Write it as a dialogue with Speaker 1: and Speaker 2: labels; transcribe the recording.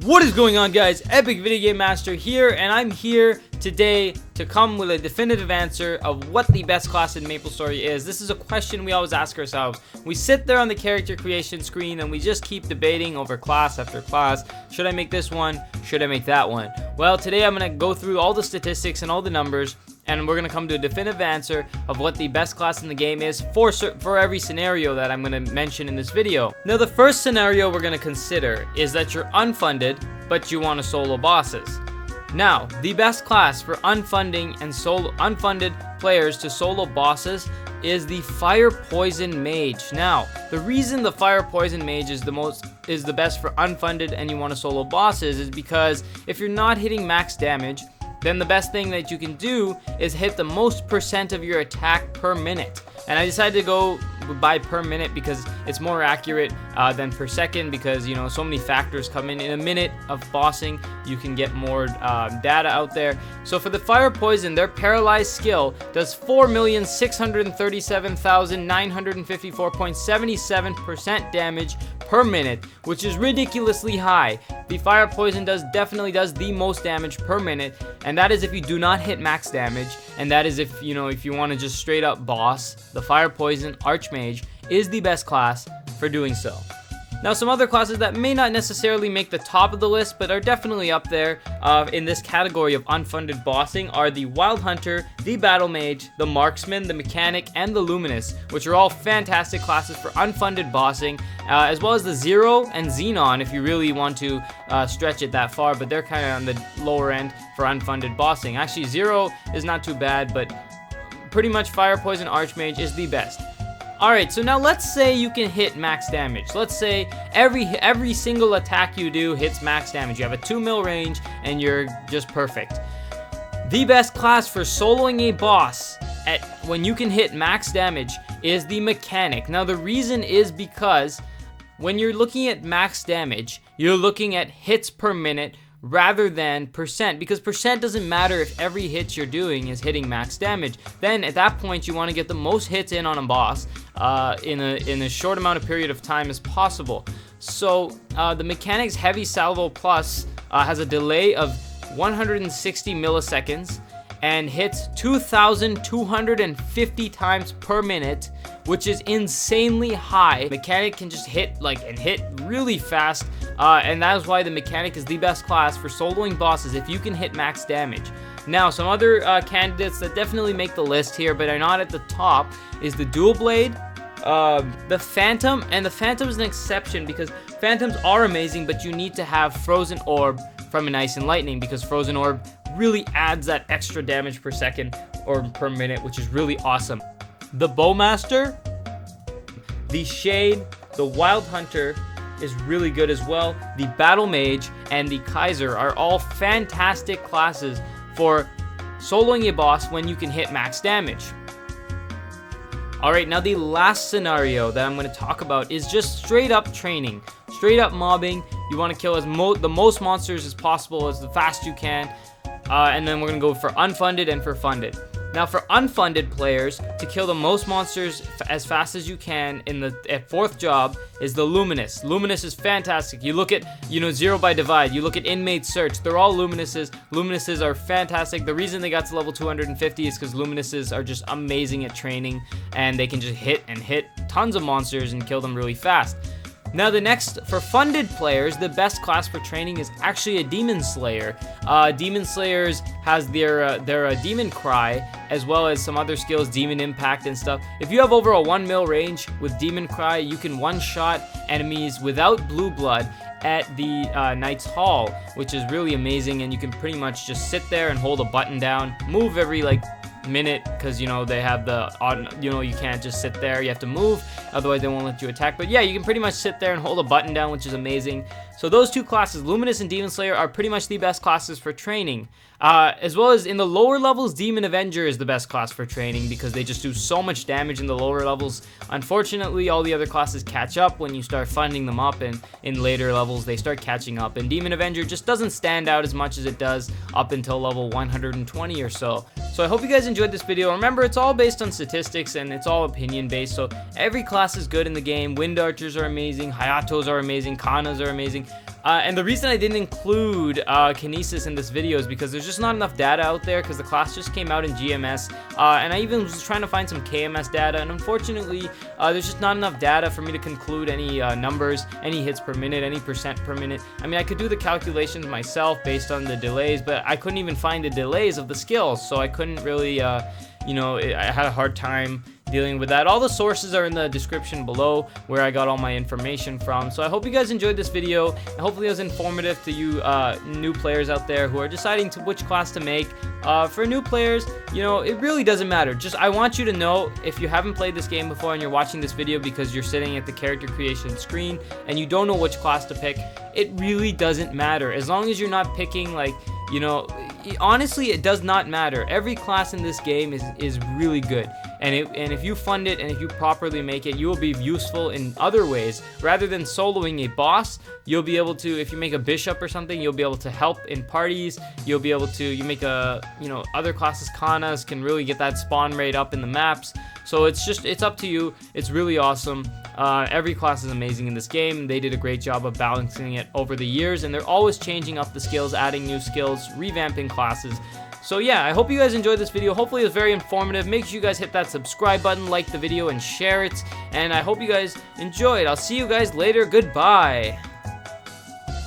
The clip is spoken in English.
Speaker 1: What is going on, guys? EpicVideoGameMaster here, and I'm here today to come with a definitive answer of what the best class in Maplestory is. This is a question we always ask ourselves. We sit there on the character creation screen and we just keep debating over class after class. Should I make this one? Should I make that one? Well, today I'm going to go through all the statistics and all the numbers, and we're going to come to a definitive answer of what the best class in the game is for every scenario that I'm going to mention in this video. Now, the first scenario we're going to consider is that you're unfunded, but you want to solo bosses. Now, the best class for unfunded players to solo bosses is the Fire Poison Mage. Now, the reason the Fire Poison Mage is the best for unfunded and you want to solo bosses is because if you're not hitting max damage, then the best thing that you can do is hit the most percent of your attack per minute. And I decided to go by per minute because it's more accurate than per second, because you know, so many factors come in a minute of bossing. You can get more data out there. So for the Fire Poison, their paralyzed skill does 4,637,954.77% damage per minute, which is ridiculously high. The Fire Poison definitely does the most damage per minute, and that is if you do not hit max damage, and that is if you want to just straight up boss. The Fire Poison Archmage is the best class for doing so. Now, some other classes that may not necessarily make the top of the list, but are definitely up there in this category of unfunded bossing are the Wild Hunter, the Battle Mage, the Marksman, the Mechanic, and the Luminous, which are all fantastic classes for unfunded bossing, as well as the Zero and Xenon if you really want to stretch it that far, but they're kind of on the lower end for unfunded bossing. Actually, Zero is not too bad, but pretty much Fire Poison Archmage is the best. Alright, so now let's say you can hit max damage. Let's say every single attack you do hits max damage. You have a 2 mil range and you're just perfect. The best class for soloing a boss when you can hit max damage is the Mechanic. Now, the reason is because when you're looking at max damage, you're looking at hits per minute rather than percent, because percent doesn't matter if every hit you're doing is hitting max damage. Then at that point you want to get the most hits in on a boss in a short amount of period of time as possible. So the Mechanic's Heavy Salvo Plus has a delay of 160 milliseconds and hits 2,250 times per minute, which is insanely high. Mechanic can just hit really fast, and that is why the Mechanic is the best class for soloing bosses if you can hit max damage. Now, some other candidates that definitely make the list here but are not at the top is the Dual Blade, the Phantom, and the Phantom is an exception because Phantoms are amazing, but you need to have Frozen Orb from an Ice and Lightning, because Frozen Orb really adds that extra damage per second or per minute, which is really awesome. The Bowmaster, the Shade, the Wild Hunter is really good as well. The Battle Mage and the Kaiser are all fantastic classes for soloing a boss when you can hit max damage. Alright, now the last scenario that I'm going to talk about is just straight up training. Straight up mobbing. You want to kill the most monsters as possible, as fast you can. And then we're going to go for unfunded and for funded. Now, for unfunded players, to kill the most monsters as fast as you can at fourth job is the Luminous. Luminous is fantastic. You look at, Zero by Divide, you look at Inmate Search, they're all Luminuses. Luminuses are fantastic. The reason they got to level 250 is because Luminuses are just amazing at training, and they can just hit tons of monsters and kill them really fast. Now, the next, for funded players, the best class for training is actually a Demon Slayer. Demon Slayers has their Demon Cry, as well as some other skills, Demon Impact and stuff. If you have over a 1 mil range with Demon Cry, you can one-shot enemies without blue blood at the Knight's Hall, which is really amazing, and you can pretty much just sit there and hold a button down, move every minute, because they have the you can't just sit there, you have to move, otherwise they won't let you attack. But yeah, you can pretty much sit there and hold a button down, which is amazing. So those two classes, Luminous and Demon Slayer, are pretty much the best classes for training. As well as in the lower levels, Demon Avenger is the best class for training because they just do so much damage in the lower levels. Unfortunately, all the other classes catch up when you start funding them up, and in later levels they start catching up, and Demon Avenger just doesn't stand out as much as it does up until level 120 or so. So I hope you guys enjoyed this video. Remember, it's all based on statistics and it's all opinion based, so every class is good in the game. Wind Archers are amazing, Hayatos are amazing, Kanas are amazing. And the reason I didn't include Kinesis in this video is because there's just not enough data out there, because the class just came out in GMS, and I even was trying to find some KMS data, and unfortunately there's just not enough data for me to conclude any numbers, any hits per minute, any percent per minute. I mean, I could do the calculations myself based on the delays, but I couldn't even find the delays of the skills, so I couldn't really you know, I had a hard time dealing with that. All the sources are in the description below where I got all my information from. So I hope you guys enjoyed this video, and hopefully it was informative to you new players out there who are deciding which class to make. For new players, you know, it really doesn't matter. Just, I want you to know, if you haven't played this game before and you're watching this video because you're sitting at the character creation screen and you don't know which class to pick, it really doesn't matter. As long as you're not picking, like, you know, honestly, it does not matter. Every class in this game is really good, and if you fund it and if you properly make it, you will be useful in other ways. Rather than soloing a boss, you'll be able to, if you make a bishop or something, you'll be able to help in parties. You'll be able to, you make a, you know, other classes, Kanas can really get that spawn rate up in the maps. So it's up to you. It's really awesome. Every class is amazing in this game. They did a great job of balancing it over the years, and they're always changing up the skills, adding new skills, revamping classes. So yeah, I hope you guys enjoyed this video. Hopefully it was very informative. Make sure you guys hit that subscribe button, like the video, and share it. And I hope you guys enjoyed. I'll see you guys later. Goodbye.